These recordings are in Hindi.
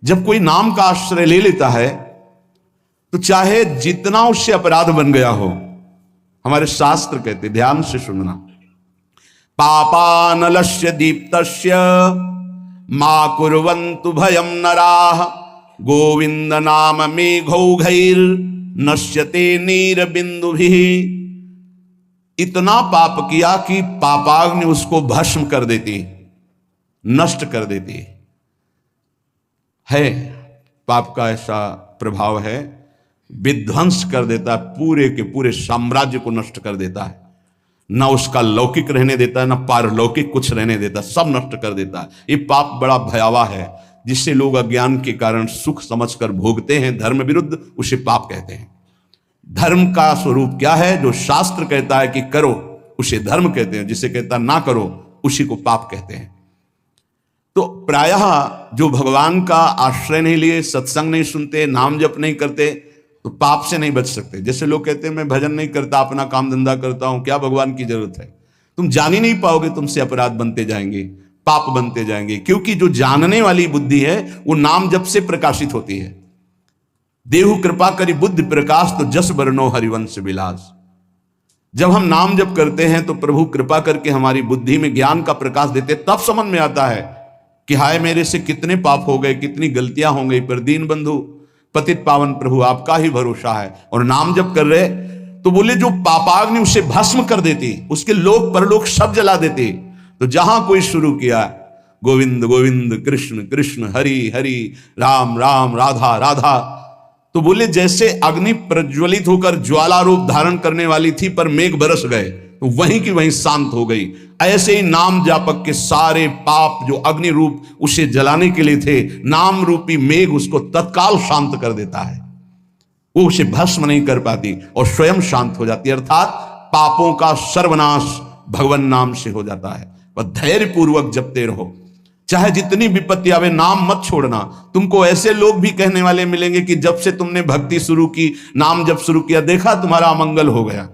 जब कोई नाम का आश्रय ले लेता है तो चाहे जितना उससे अपराध बन गया हो, हमारे शास्त्र कहते, ध्यान से सुनना, पापानलस्य दीप्तस्य मा कुर्वन्तु भयं नराः गोविंद नाम मेघौघैर नश्यते नीर बिंदुभिः। इतना पाप किया कि पापाग्नि उसको भस्म कर देती, नष्ट कर देती है। पाप का ऐसा प्रभाव है, विध्वंस कर देता है, पूरे के पूरे साम्राज्य को नष्ट कर देता है। ना उसका लौकिक रहने देता है, ना पारलौकिक कुछ रहने देता, सब नष्ट कर देता है। ये पाप बड़ा भयावह है, जिससे लोग अज्ञान के कारण सुख समझकर भोगते हैं धर्म विरुद्ध, उसे पाप कहते हैं। धर्म का स्वरूप क्या है? जो शास्त्र कहता है कि करो उसे धर्म कहते हैं, जिसे कहता ना करो उसी को पाप कहते हैं। तो प्रायः जो भगवान का आश्रय नहीं लिए, सत्संग नहीं सुनते, नाम जप नहीं करते, तो पाप से नहीं बच सकते। जैसे लोग कहते हैं मैं भजन नहीं करता, अपना काम धंधा करता हूं, क्या भगवान की जरूरत है? तुम जान ही नहीं पाओगे, तुमसे अपराध बनते जाएंगे, पाप बनते जाएंगे, क्योंकि जो जानने वाली बुद्धि है वो नाम जप से प्रकाशित होती है। देहु कृपा करी बुद्धि प्रकाश, तो जस बरनो हरिवंश विलास। जब हम नाम जप करते हैं तो प्रभु कृपा करके हमारी बुद्धि में ज्ञान का प्रकाश देते, तब समझ में आता है कि हाय मेरे से कितने पाप हो गए, कितनी गलतियां हो गई, पर दीन बंधु पतित पावन प्रभु आपका ही भरोसा है। और नाम जप कर रहे तो बोले जो पापाग्नि उसे भस्म कर देती, उसके लोक परलोक सब जला देती। तो जहां कोई शुरू किया गोविंद गोविंद कृष्ण कृष्ण हरि हरि राम राम राधा राधा, तो बोले जैसे अग्नि प्रज्वलित होकर ज्वाला रूप धारण करने वाली थी, पर मेघ बरस गए तो वहीं की वहीं शांत हो गई। ऐसे ही नाम जापक के सारे पाप जो अग्नि रूप उसे जलाने के लिए थे, नाम रूपी मेघ उसको तत्काल शांत कर देता है। वो उसे भस्म नहीं कर पाती और स्वयं शांत हो जाती, अर्थात पापों का सर्वनाश भगवान नाम से हो जाता है। वह धैर्य पूर्वक जपते रहो, चाहे जितनी विपत्ति आवे, नाम मत छोड़ना। तुमको ऐसे लोग भी कहने वाले मिलेंगे कि जब से तुमने भक्ति शुरू की, नाम जब शुरू किया, देखा तुम्हारा अमंगल हो गया।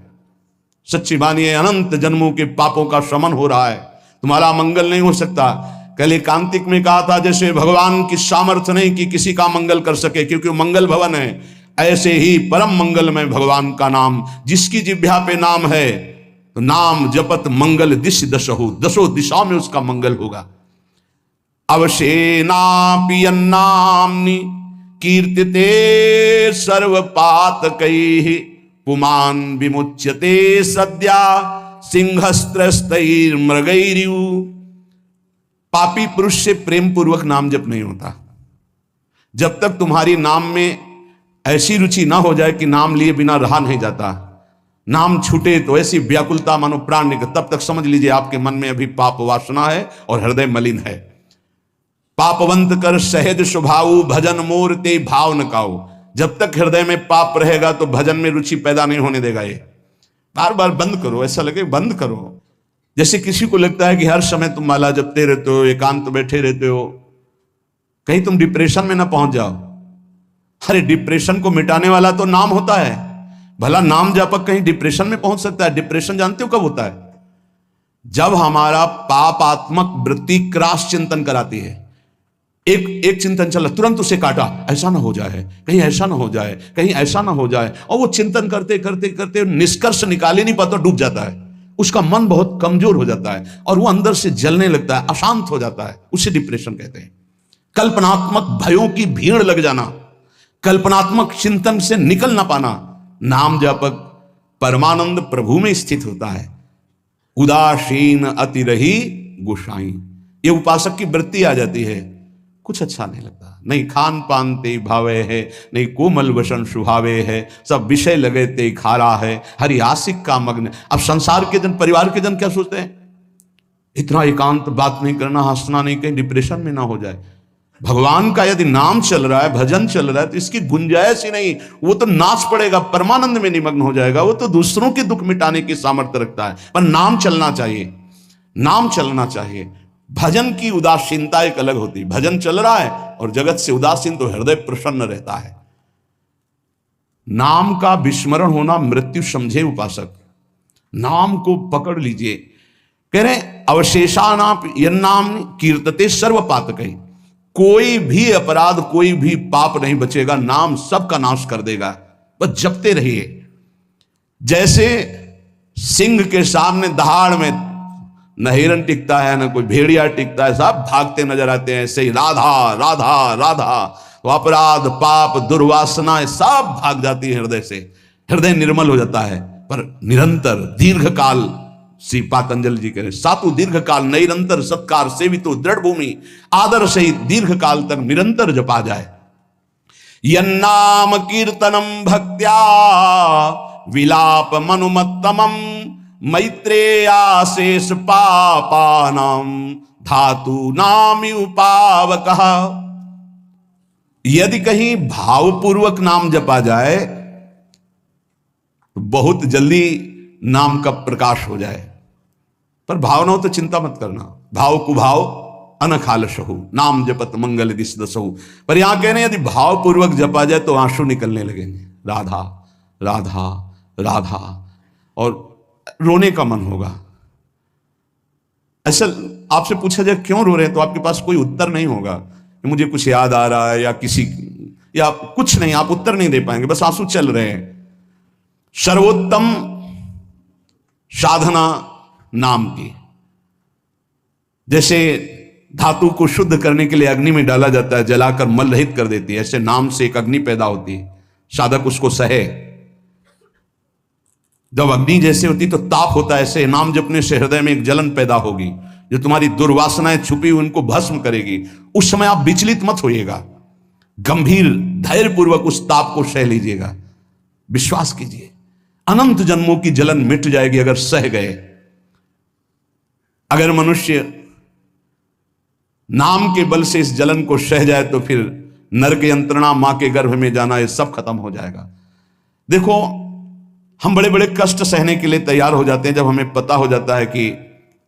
सच्ची मानिए, अनंत जन्मों के पापों का शमन हो रहा है, तुम्हारा मंगल नहीं हो सकता। कल एकांतिक में कहा था, जैसे भगवान की सामर्थ्य नहीं कि किसी का मंगल कर सके, क्योंकि मंगल भवन है, ऐसे ही परम मंगल में भगवान का नाम, जिसकी जिह्वा पे नाम है तो नाम जपत मंगल दिश दशहु, दसों दिशाओं में उसका मंगल होगा। अवशेनापियन्नाम्नि कीर्तिते सर्वपातकैः पुमान विमुच्यते सद्या सिंहस्त्रस्तैर्मृगैरिव। पापी पुरुष से प्रेम पूर्वक नाम जप नहीं होता। जब तक तुम्हारी नाम में ऐसी रुचि ना हो जाए कि नाम लिए बिना रहा नहीं जाता, नाम छूटे तो ऐसी व्याकुलता मानो प्राण निकल, तब तक समझ लीजिए आपके मन में अभी पाप वासना है और हृदय मलिन है। पापवंत कर सहज स्वभाव भजन मोर ते भाव न काऊ। जब तक हृदय में पाप रहेगा तो भजन में रुचि पैदा नहीं होने देगा। ये बार बार बंद करो, ऐसा लगे बंद करो। जैसे किसी को लगता है कि हर समय तुम माला जपते रहते हो, एकांत बैठे रहते हो, कहीं तुम डिप्रेशन में ना पहुंच जाओ। अरे डिप्रेशन को मिटाने वाला तो नाम होता है। भला नाम जापक कहीं डिप्रेशन में पहुंच सकता है? डिप्रेशन जानते हो कब होता है? जब हमारा पापात्मक वृत्ति क्रास चिंतन कराती है। एक चिंतन चला, तुरंत उसे काटा, ऐसा ना हो जाए, कहीं ऐसा ना हो जाए, कहीं ऐसा ना हो जाए, और वो चिंतन करते करते करते निष्कर्ष निकाले नहीं पाता, डूब जाता है। उसका मन बहुत कमजोर हो जाता है और वो अंदर से जलने लगता है, अशांत हो जाता है। उसे डिप्रेशन कहते हैं। कल्पनात्मक भयों की भीड़ लग जाना, कल्पनात्मक चिंतन से निकल ना पाना। नाम जापक परमानंद प्रभु में स्थित होता है। उदासीन अति रही गोसाई, ये उपासक की वृत्ति आ जाती है। कुछ अच्छा नहीं लगता, नहीं खान पान ते भावे है, नहीं कोमल वसन सुहावे है, सब विषय लगे ते खारा है, हरि आशिक का मग्न। अब संसार के जन, परिवार के जन क्या सोचते हैं? इतना एकांत बात नहीं करना, हंसना नहीं, कहीं डिप्रेशन में ना हो जाए। भगवान का यदि नाम चल रहा है, भजन चल रहा है, तो इसकी गुंजाइश ही नहीं। वो तो नाच पड़ेगा, परमानंद में निमग्न हो जाएगा। वो तो दूसरों के दुख मिटाने की सामर्थ्य रखता है, पर नाम चलना चाहिए, नाम चलना चाहिए। भजन की उदासीनता एक अलग होती है। भजन चल रहा है और जगत से उदासीन, तो हृदय प्रसन्न रहता है। नाम का विस्मरण होना मृत्यु समझे उपासक। नाम को पकड़ लीजिए। कह रहे अवशेषानाप यन्नाम कीर्तते सर्व पातकैः, कोई भी अपराध, कोई भी पाप नहीं बचेगा, नाम सबका नाश कर देगा। बस जपते रहिए। जैसे सिंह के सामने दहाड़ में न हिरन टिकता है, न कोई भेड़िया टिकता है, सब भागते नजर आते हैं। ऐसे ही राधा राधा राधा, तो अपराध पाप दुर्वासना सब भाग जाती है हृदय से, हृदय निर्मल हो जाता है। पर निरंतर दीर्घ काल, श्री पातंजलि जी कह रहे, सातु दीर्घ काल निरंतर सत्कार सेवितो दृढ़ भूमि, आदर से ही दीर्घ काल तक निरंतर जपा जाए। यन्नाम कीर्तनम भक्त्या विलाप मनुमत्तमम मैत्रेयाशेष पापानाम धातु नामि उपावकः। यदि कहीं भावपूर्वक नाम जपा जाए तो बहुत जल्दी नाम का प्रकाश हो जाए। पर भावना हो तो चिंता मत करना, भाव कुभाव अनखालशहु नाम जपत मंगल दिस दसहु। पर यहां कह रहे हैं यदि भावपूर्वक जपा जाए तो आंसू निकलने लगेंगे, राधा राधा राधा, और रोने का मन होगा। ऐसा आपसे पूछा जाए क्यों रो रहे हैं तो आपके पास कोई उत्तर नहीं होगा कि मुझे कुछ याद आ रहा है या किसी, या कुछ नहीं, आप उत्तर नहीं दे पाएंगे, बस आंसू चल रहे हैं। सर्वोत्तम साधना नाम की, जैसे धातु को शुद्ध करने के लिए अग्नि में डाला जाता है, जलाकर मल रहित कर देती है, ऐसे नाम से एक अग्नि पैदा होती है, साधक उसको सहे। जब अग्नि जैसे होती तो ताप होता है, ऐसे नाम जपने से हृदय में एक जलन पैदा होगी जो तुम्हारी दुर्वासनाएं छुपी हुई उनको भस्म करेगी। उस समय आप विचलित मत होइएगा, गंभीर धैर्य पूर्वक उस ताप को सह लीजिएगा। विश्वास कीजिए अनंत जन्मों की जलन मिट जाएगी अगर सह गए। अगर मनुष्य नाम के बल से इस जलन को सह जाए तो फिर नरक यंत्रणा, मां के गर्भ में जाना, ये सब खत्म हो जाएगा। देखो हम बड़े बड़े कष्ट सहने के लिए तैयार हो जाते हैं जब हमें पता हो जाता है कि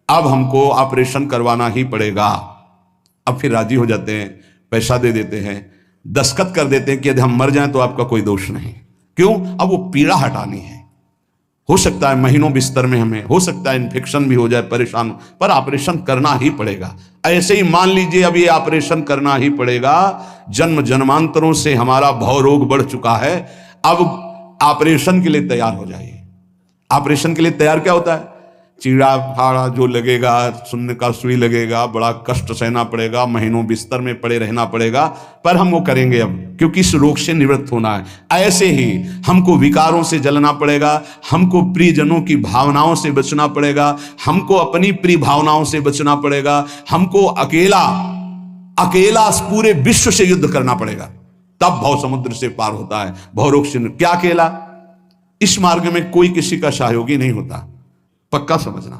अब हमको ऑपरेशन करवाना ही पड़ेगा। अब फिर राजी हो जाते हैं, पैसा दे देते हैं, दस्तखत कर देते हैं कि यदि हम मर जाएं तो आपका कोई दोष नहीं। क्यों? अब वो पीड़ा हटानी है। हो सकता है महीनों बिस्तर में हमें, हो सकता है इन्फेक्शन भी हो जाए, परेशान, पर ऑपरेशन करना ही पड़ेगा। ऐसे ही मान लीजिए अब ये ऑपरेशन करना ही पड़ेगा। जन्म जन्मांतरों से हमारा भव रोग बढ़ चुका है, अब ऑपरेशन के लिए तैयार हो जाइए। ऑपरेशन के लिए तैयार क्या होता है? चीड़ा फाड़ा जो लगेगा, सुन्न का सुई लगेगा, बड़ा कष्ट सहना पड़ेगा, महीनों बिस्तर में पड़े रहना पड़ेगा, पर हम वो करेंगे अब, क्योंकि इस रोग से निवृत्त होना है। ऐसे ही हमको विकारों से जलना पड़ेगा, हमको प्रियजनों की भावनाओं से बचना पड़ेगा, हमको अपनी प्रिय भावनाओं से बचना पड़ेगा, हमको अकेला अकेला पूरे विश्व से युद्ध करना पड़ेगा, तब भव समुद्र से पार होता है। भव रोग से क्या अकेला? इस मार्ग में कोई किसी का सहयोगी नहीं होता, पक्का समझना।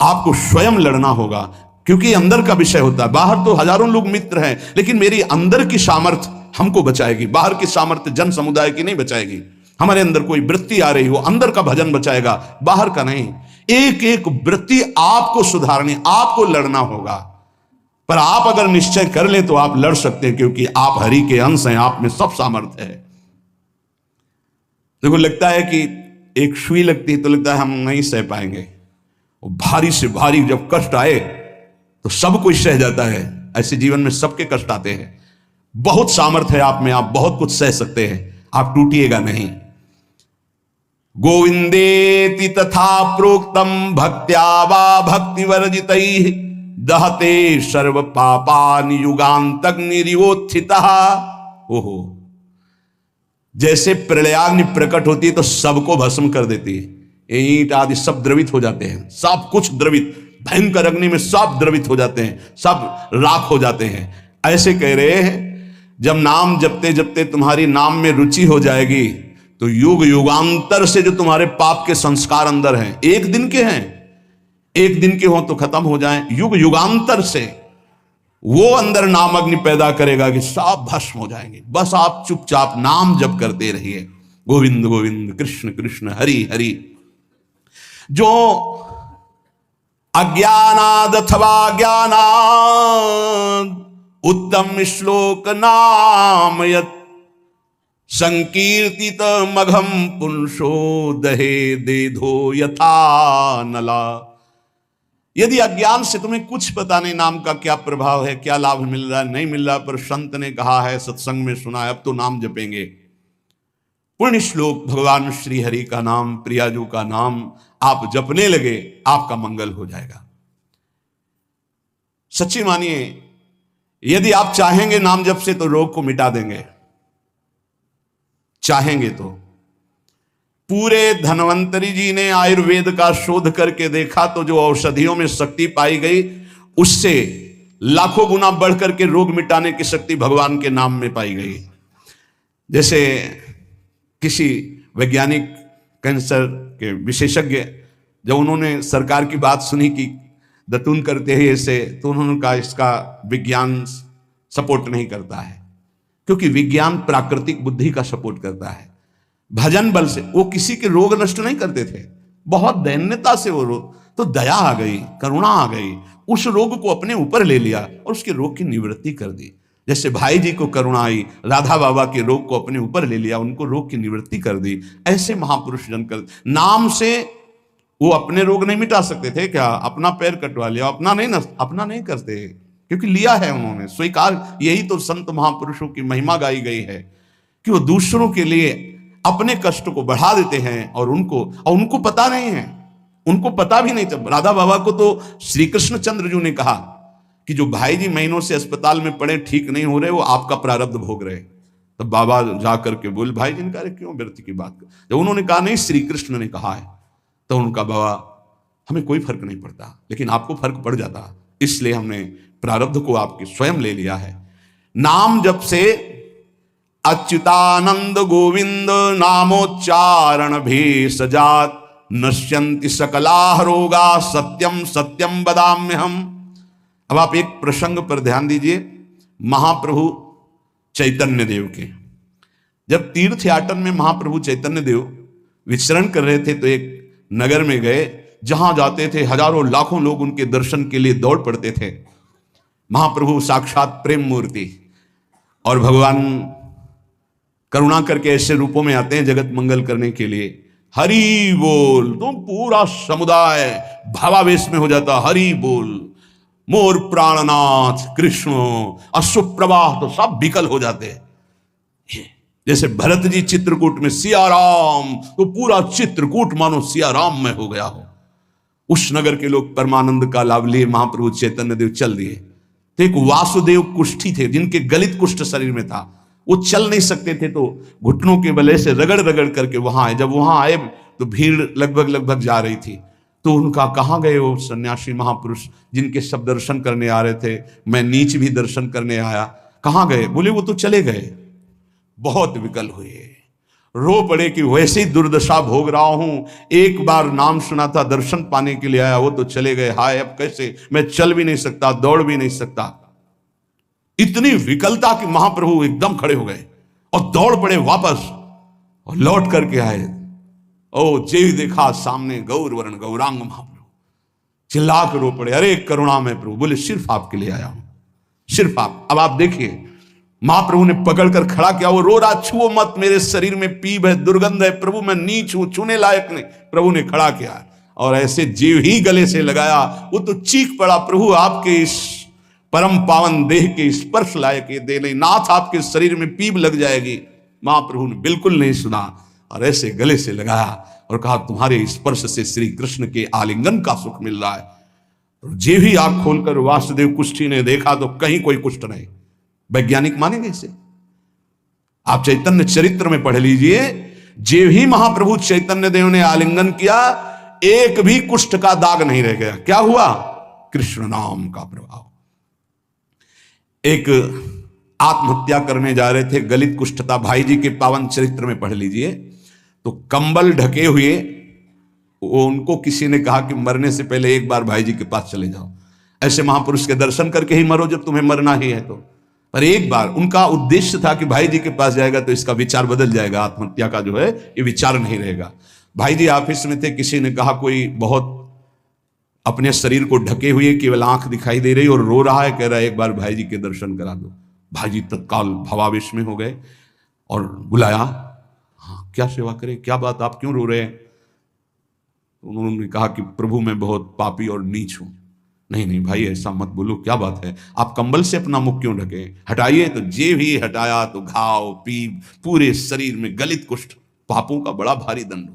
आपको स्वयं लड़ना होगा, क्योंकि अंदर का विषय होता है। बाहर तो हजारों लोग मित्र हैं, लेकिन मेरी अंदर की सामर्थ्य हमको बचाएगी। बाहर की सामर्थ्य जन समुदाय की नहीं बचाएगी। हमारे अंदर कोई वृत्ति आ रही हो, अंदर का भजन बचाएगा, बाहर का नहीं। एक एक वृत्ति आपको सुधारनी, आपको लड़ना होगा। पर आप अगर निश्चय कर ले तो आप लड़ सकते हैं, क्योंकि आप हरि के अंश हैं, आप में सब सामर्थ्य है। देखो लगता है कि एक सुई लगती है तो लगता है हम नहीं सह पाएंगे, और भारी से भारी जब कष्ट आए तो सब कोई सह जाता है। ऐसे जीवन में सबके कष्ट आते हैं। बहुत सामर्थ्य है आप में, आप बहुत कुछ सह सकते हैं, आप टूटिएगा नहीं। गोविंदेति तथा प्रोक्तम भक्त्या वा भक्ति वर्जितैः दहते सर्व पापानि युगांतग्निरिवोत्थितः। ओहो, जैसे प्रलयाग्नि प्रकट होती है तो सबको भस्म कर देती है, ईंट आदि सब द्रवित हो जाते हैं, सब कुछ द्रवित, भयंकर अग्नि में सब द्रवित हो जाते हैं, सब राख हो जाते हैं। ऐसे कह रहे हैं जब नाम जपते जपते तुम्हारी नाम में रुचि हो जाएगी तो युग युगांतर से जो तुम्हारे पाप के संस्कार अंदर हैं, एक दिन के हैं, एक दिन के हो तो खत्म हो जाएं, युग युगांतर से वो अंदर नाम अग्नि पैदा करेगा कि सब भस्म हो जाएंगे। बस आप चुपचाप नाम जप करते रहिए, गोविंद गोविंद कृष्ण कृष्ण हरि हरि। जो अज्ञानाद अथवा ज्ञानाद उत्तम श्लोक नाम यत संकीर्तित मघम पुंसो दहे देधो यथा नला। यदि अज्ञान से तुम्हें कुछ पता नहीं नाम का क्या प्रभाव है, क्या लाभ मिल रहा है, नहीं मिल रहा, पर संत ने कहा है, सत्संग में सुना है, अब तो नाम जपेंगे। पुण्य श्लोक भगवान श्री हरि का नाम, प्रियाजू का नाम आप जपने लगे, आपका मंगल हो जाएगा। सच्ची मानिए, यदि आप चाहेंगे नाम जप से तो रोग को मिटा देंगे, चाहेंगे तो। पूरे धन्वंतरी जी ने आयुर्वेद का शोध करके देखा तो जो औषधियों में शक्ति पाई गई, उससे लाखों गुना बढ़ करके रोग मिटाने की शक्ति भगवान के नाम में पाई गई। जैसे किसी वैज्ञानिक कैंसर के विशेषज्ञ, जब उन्होंने सरकार की बात सुनी कि दतून करते हैं ऐसे, तो उन्होंने कहा इसका विज्ञान सपोर्ट नहीं करता है, क्योंकि विज्ञान प्राकृतिक बुद्धि का सपोर्ट करता है। भजन बल से वो किसी के रोग नष्ट नहीं करते थे, बहुत दैन्यता से वो रोग, तो दया आ गई, करुणा आ गई, उस रोग को अपने ऊपर ले लिया और उसके रोग की निवृत्ति कर दी। जैसे भाई जी को करुणा आई, राधा बाबा के रोग को अपने ऊपर ले लिया, उनको रोग की निवृत्ति कर दी। ऐसे महापुरुष जन कर, नाम से वो अपने रोग नहीं मिटा सकते थे क्या? अपना पैर कटवा लिया, अपना नहीं करते, क्योंकि लिया है उन्होंने, स्वीकार। यही तो संत महापुरुषों की महिमा गाई गई है कि वो दूसरों के लिए अपने कष्ट को बढ़ा देते हैं, और उनको पता नहीं है, उनको पता भी नहीं चल। राधा बाबा को तो श्री कृष्ण चंद्र जी ने कहा कि जो भाई जी महीनों से अस्पताल में पड़े, ठीक नहीं हो रहे, वो आपका प्रारब्ध भोग रहे। तब बाबा जाकर के बोले, भाई जी ने क्यों व्यर्थ की बात कर? जब उन्होंने कहा नहीं, श्री कृष्ण ने कहा है, तो उनका बाबा हमें कोई फर्क नहीं पड़ता, लेकिन आपको फर्क पड़ जाता, इसलिए हमने प्रारब्ध को आपके स्वयं ले लिया है। नाम जप से अच्युतानंद गोविंद नामोच्चारण भी सजात नश्यन्ति सकला रोगा सत्यम सत्यम वदाम्यहम्। अब आप एक प्रसंग पर ध्यान दीजिए, महाप्रभु चैतन्य देव के, जब तीर्थ याटन में महाप्रभु चैतन्य देव विचरण कर रहे थे, तो एक नगर में गए, जहां जाते थे हजारों लाखों लोग उनके दर्शन के लिए दौड़ पड़ते थे। महाप्रभु साक्षात प्रेम मूर्ति, और भगवान करुणा करके ऐसे रूपों में आते हैं जगत मंगल करने के लिए। हरि बोल, तो पूरा समुदाय भावावेश में हो जाता, हरि बोल, मोर प्राणनाथ कृष्ण, अश्रुप्रवाह तो सब विकल हो जाते हैं। जैसे भरत जी चित्रकूट में सिया राम, तो पूरा चित्रकूट मानो सिया राम में हो गया हो। उस नगर के लोग परमानंद का लाभ लिए, महाप्रभु चैतन्य देव चल दिए। तो एक वासुदेव कुष्ठी थे, जिनके गलित कुष्ठ शरीर में था, वो चल नहीं सकते थे, तो घुटनों के बले से रगड़ रगड़ करके वहां आए। जब वहां आए तो भीड़ लगभग जा रही थी, तो उनका कहाँ गए वो सन्यासी महापुरुष जिनके सब दर्शन करने आ रहे थे, मैं नीच भी दर्शन करने आया, कहाँ गए? बोले वो तो चले गए। बहुत विकल हुए, रो पड़े कि वैसे ही दुर्दशा भोग रहा हूं, एक बार नाम सुना था, दर्शन पाने के लिए आया, वो तो चले गए, हाय अब कैसे, मैं चल भी नहीं सकता, दौड़ भी नहीं सकता। इतनी विकलता कि महाप्रभु एकदम खड़े हो गए और दौड़ पड़े वापस, और लौट करके आए। ओ जेवी देखा सामने गौर वर्ण गौरांग महाप्रभु, चिल्ला कर रो पड़े, अरे करुणा में प्रभु। बोले सिर्फ आपके लिए आया हूं, सिर्फ आप। अब आप देखिए, महाप्रभु ने पकड़कर खड़ा किया, वो रो रहा, छुओ मत, मेरे शरीर में पीप है, दुर्गंध है, प्रभु मैं नीच हूं, छूने लायक नहीं। प्रभु ने खड़ा किया और ऐसे जीव ही गले से लगाया, वो तो चीख पड़ा, प्रभु आपके इस परम पावन देह के स्पर्श लायक ये दे नहीं, नाथ आपके शरीर में पीप लग जाएगी। महाप्रभु ने बिल्कुल नहीं सुना और ऐसे गले से लगाया और कहा, तुम्हारे स्पर्श से श्री कृष्ण के आलिंगन का सुख मिल रहा है। जे भी आंख खोलकर वासुदेव कुष्ठी ने देखा तो कहीं कोई कुष्ठ नहीं। वैज्ञानिक मानेंगे इसे? आप चैतन्य चरित्र में पढ़ लीजिए, जे ही महाप्रभु चैतन्य देव ने आलिंगन किया, एक भी कुष्ठ का दाग नहीं रह गया। क्या हुआ? कृष्ण नाम का प्रभाव। एक आत्महत्या करने जा रहे थे, गलित कुष्ठ था, भाई जी के पावन चरित्र में पढ़ लीजिए, तो कंबल ढके हुए वो, उनको किसी ने कहा कि मरने से पहले एक बार भाई जी के पास चले जाओ, ऐसे महापुरुष के दर्शन करके ही मरो जब तुम्हें मरना ही है तो। पर एक बार उनका उद्देश्य था कि भाई जी के पास जाएगा तो इसका विचार बदल जाएगा, आत्महत्या का जो है ये विचार नहीं रहेगा। भाई जी ऑफिस में थे, किसी ने कहा कोई बहुत अपने शरीर को ढके हुए केवल आंख दिखाई दे रही और रो रहा है, कह रहा है एक बार भाई जी के दर्शन करा दो। भाई जी तत्काल भावावेश में हो गए और बुलाया, हाँ क्या सेवा करें, क्या बात, आप क्यों रो रहे हैं? उन्होंने कहा कि प्रभु मैं बहुत पापी और नीच हूं, नहीं नहीं भाई, ऐसा मत बोलो, क्या बात है, आप कंबल से अपना मुख क्यों ढके? हटाइए। तो जे भी हटाया तो घाव, पीप, पूरे शरीर में गलित कुष्ठ, पापों का बड़ा भारी दंड।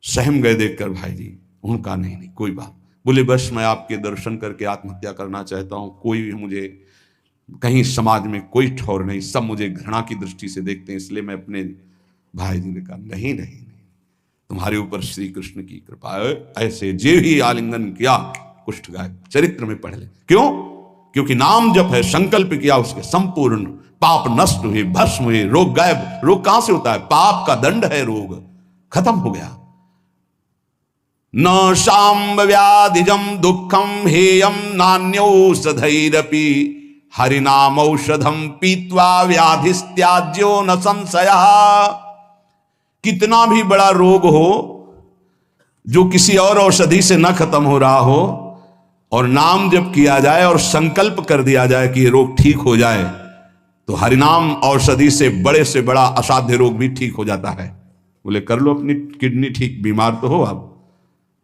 सहम गए देखकर भाई जी। उनका नहीं नहीं कोई बात। बोले बस मैं आपके दर्शन करके आत्महत्या करना चाहता हूं, कोई भी मुझे कहीं समाज में कोई ठौर नहीं, सब मुझे घृणा की दृष्टि से देखते हैं, इसलिए मैं अपने। भाई जी ने कहा नहीं नहीं नहीं, तुम्हारे ऊपर श्री कृष्ण की कृपा है, ऐसे जे भी आलिंगन किया कुष्ठ गायब, चरित्र में पढ़ ले। क्यों? क्योंकि नाम जप है, संकल्प किया, उसके संपूर्ण पाप नष्ट हुए, भस्म हुए, रोग गायब। रोग कहां से होता है? पाप का दंड है रोग, खत्म हो गया। न शाम्ब व्याधिजम दुखम हेयम नान्यौषधैरपि हरिनाम औषधम पीत्वा व्याधिस्त्याज्यो न संशयः। कितना भी बड़ा रोग हो जो किसी और औषधि से न खत्म हो रहा हो, और नाम जब किया जाए और संकल्प कर दिया जाए कि ये रोग ठीक हो जाए, तो हरिनाम औषधि से बड़ा असाध्य रोग भी ठीक हो जाता है। बोले कर लो अपनी किडनी ठीक, बीमार तो हो आप।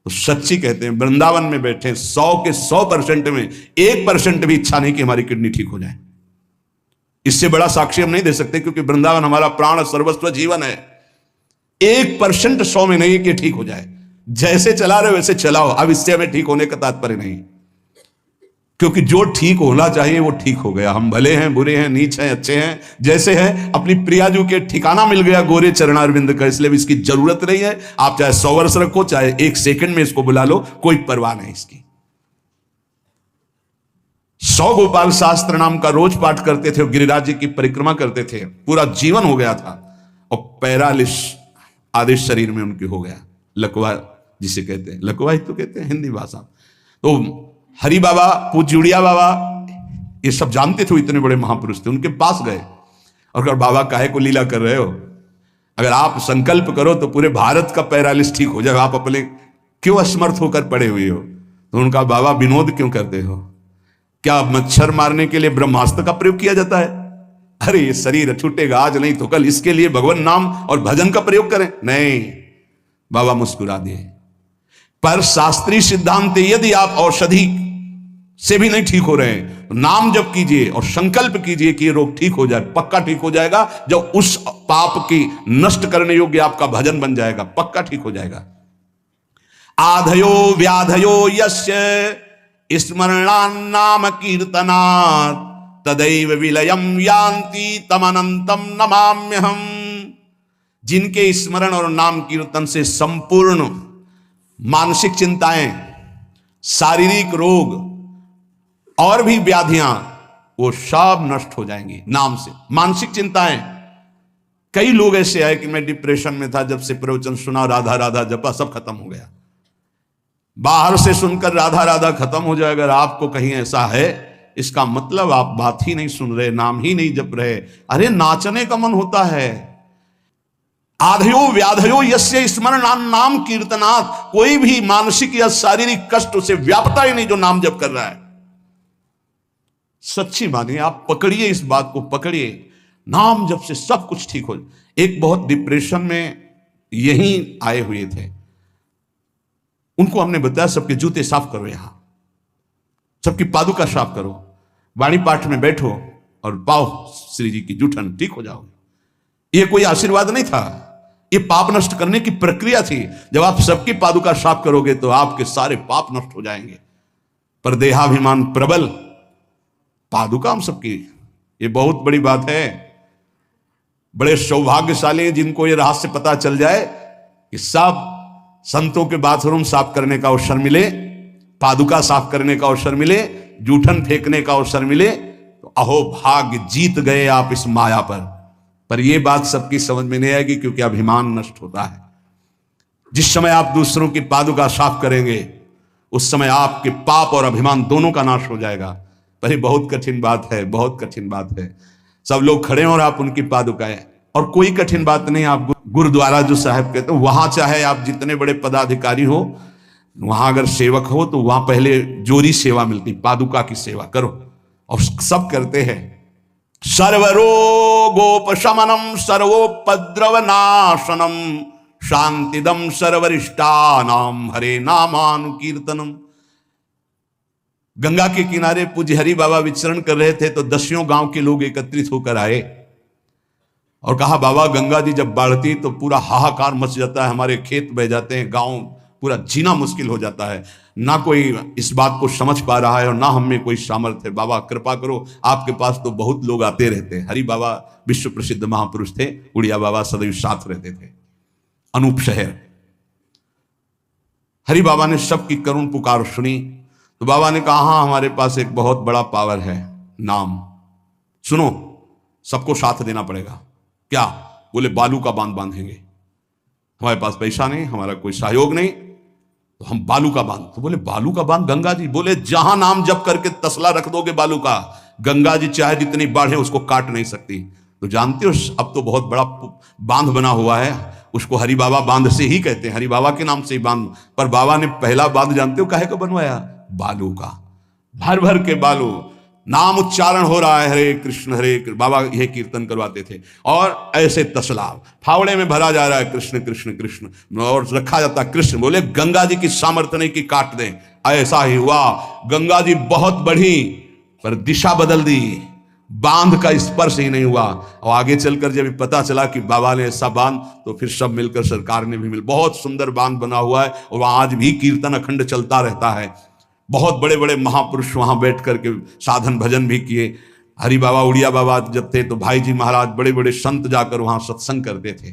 तो सच्ची कहते हैं, वृंदावन में बैठे 100 के 100% में 1% भी इच्छा नहीं कि हमारी किडनी ठीक हो जाए। इससे बड़ा साक्षी हम नहीं दे सकते, क्योंकि वृंदावन हमारा प्राण सर्वस्व जीवन है। 1% 100 में नहीं कि ठीक हो जाए। जैसे चला रहे वैसे चलाओ, अब इससे हमें ठीक होने का तात्पर्य नहीं, क्योंकि जो ठीक होना चाहिए वो ठीक हो गया। हम भले हैं, बुरे हैं, नीच हैं, अच्छे हैं, जैसे हैं, अपनी प्रियाजू के ठिकाना मिल गया गोरे चरणारविंद का, इसलिए इसकी जरूरत नहीं है। आप चाहे 100 वर्ष रखो, चाहे 1 सेकंड में इसको बुला लो, कोई परवाह नहीं इसकी। 100 गोपाल शास्त्र नाम का रोज पाठ करते थे, गिरिराज जी की परिक्रमा करते थे, पूरा जीवन हो गया था, और पैरालिस आदेश शरीर में उनके हो गया, लकवा जिसे कहते हैं, लकवा ही तो कहते हैं हिंदी भाषा। तो हरि बाबा, पूज्य उड़िया बाबा, ये सब जानते थे, इतने बड़े महापुरुष थे, उनके पास गए और कहा बाबा काहे को लीला कर रहे हो? अगर आप संकल्प करो तो पूरे भारत का पैरालिस ठीक हो जाए, आप अपने क्यों असमर्थ होकर पड़े हुए हो? तो उनका बाबा विनोद क्यों करते हो? क्या मच्छर मारने के लिए ब्रह्मास्त्र का प्रयोग किया जाता है? अरे ये शरीर छूटेगा आज नहीं तो कल, इसके लिए भगवान नाम और भजन का प्रयोग करें? नहीं। बाबा मुस्कुरा दिए। पर शास्त्रीय सिद्धांत, यदि आप औषधि से भी नहीं ठीक हो रहे हैं तो नाम जप कीजिए और संकल्प कीजिए कि ये रोग ठीक हो जाए। पक्का ठीक हो जाएगा, जब उस पाप की नष्ट करने योग्य आपका भजन बन जाएगा, पक्का ठीक हो जाएगा। आधयो व्याधयो यस्य स्मरणान्नाम कीर्तनात् तदैव विलयम यान्ति तमनंतम नमाम्यहम्। जिनके स्मरण और नाम कीर्तन से संपूर्ण मानसिक चिंताएं, शारीरिक रोग और भी व्याधियां, वो सब नष्ट हो जाएंगी नाम से। मानसिक चिंताएं, कई लोग ऐसे आए कि मैं डिप्रेशन में था, जब से प्रवचन सुना, राधा राधा जपा, सब खत्म हो गया। बाहर से सुनकर राधा राधा खत्म हो जाए, अगर आपको कहीं ऐसा है, इसका मतलब आप बात ही नहीं सुन रहे, नाम ही नहीं जप रहे। अरे नाचने का मन होता है। आधयो व्याधयो यस्य स्मरणान नाम कीर्तनात्। कोई भी मानसिक या शारीरिक कष्ट उसे व्यापता ही नहीं जो नाम जप कर रहा है। सच्ची मानिए, आप पकड़िए, इस बात को पकड़िए, नाम जप से सब कुछ ठीक हो। एक बहुत डिप्रेशन में यहीं आए हुए थे, उनको हमने बताया सबके जूते साफ करो, यहां सबकी पादुका साफ करो, वाणी पाठ में बैठो और पाओ श्री जी की जूठन, ठीक हो जाओगे। ये कोई आशीर्वाद नहीं था, ये पाप नष्ट करने की प्रक्रिया थी। जब आप सबकी पादुका साफ करोगे तो आपके सारे पाप नष्ट हो जाएंगे। पर देहाभिमान प्रबल, पादुका हम सबकी, ये बहुत बड़ी बात है। बड़े सौभाग्यशाली हैं जिनको ये रहस्य पता चल जाए कि सब संतों के बाथरूम साफ करने का अवसर मिले, पादुका साफ करने का अवसर मिले, जूठन फेंकने का अवसर मिले, तो अहो भाग्य, जीत गए आप इस माया पर यह बात सबकी समझ में नहीं आएगी, क्योंकि अभिमान नष्ट होता है। जिस समय आप दूसरों की पादुका साफ करेंगे, उस समय आपके पाप और अभिमान दोनों का नाश हो जाएगा। पर ये बहुत कठिन बात है, बहुत कठिन बात है। सब लोग खड़े हैं और आप उनकी पादुकाएं, और कोई कठिन बात नहीं। आप गुरुद्वारा जो साहब कहते हैं, वहां चाहे आप जितने बड़े पदाधिकारी हो, वहां अगर सेवक हो तो वहां पहले जोरी सेवा मिलती, पादुका की सेवा करो, और सब करते हैं। सर्वरोगोपशमनम सर्वोपद्रव नाशनम शांतिदम सर्वरिष्टानाम हरे नामानुकीर्तनम। गंगा के किनारे पूज्य हरि बाबा विचरण कर रहे थे तो 10 गांव के लोग एकत्रित होकर आए और कहा, बाबा गंगा जी जब बढ़ती तो पूरा हाहाकार मच जाता है, हमारे खेत बह जाते हैं, गांव पूरा जीना मुश्किल हो जाता है, ना कोई इस बात को समझ पा रहा है और ना हम में कोई सामर्थ्य है। बाबा कृपा करो, आपके पास तो बहुत लोग आते रहते हैं। हरि बाबा विश्व प्रसिद्ध महापुरुष थे, उड़िया बाबा सदैव साथ रहते थे। अनूप शहर, हरि बाबा ने सबकी करुण पुकार सुनी तो बाबा ने कहा, हाँ हमारे पास एक बहुत बड़ा पावर है, नाम सुनो, सबको साथ देना पड़ेगा। क्या? बोले बालू का बांध बांधेंगे। हमारे पास पैसा नहीं, हमारा कोई सहयोग नहीं, तो हम बालू का बांध। तो बोले बालू का बांध गंगा जी? बोले जहां नाम जप करके तसला रख दोगे बालू का, गंगा जी चाहे जितनी बाढ़ है उसको काट नहीं सकती। तो जानते हो अब तो बहुत बड़ा बांध बना हुआ है, उसको हरि बाबा बांध से ही कहते हैं, हरि बाबा के नाम से ही बांध। पर बाबा ने पहला बांध जानते हो काहे को बनवाया? बालू का। भर भर के बालू, नाम उच्चारण हो रहा है, हरे कृष्ण हरे कृष्ण, बाबा यह कीर्तन करवाते थे। और ऐसे तसला फावड़े में भरा जा रहा है, कृष्ण कृष्ण कृष्ण, और रखा जाता कृष्ण। बोले गंगा जी की सामर्थ्य नहीं कि काट दें। ऐसा ही हुआ, गंगा जी बहुत बढ़ी पर दिशा बदल दी, बांध का स्पर्श ही नहीं हुआ। और आगे चलकर जब पता चला कि बाबा ने ऐसा बांध, तो फिर सब मिलकर सरकार ने भी बहुत सुंदर बांध बना हुआ है और वहां आज भी कीर्तन अखंड चलता रहता है। बहुत बड़े बड़े महापुरुष वहां बैठ करके साधन भजन भी किए। हरि बाबा उड़िया बाबा जब थे तो भाई जी महाराज, बड़े बड़े संत जाकर वहां सत्संग करते थे।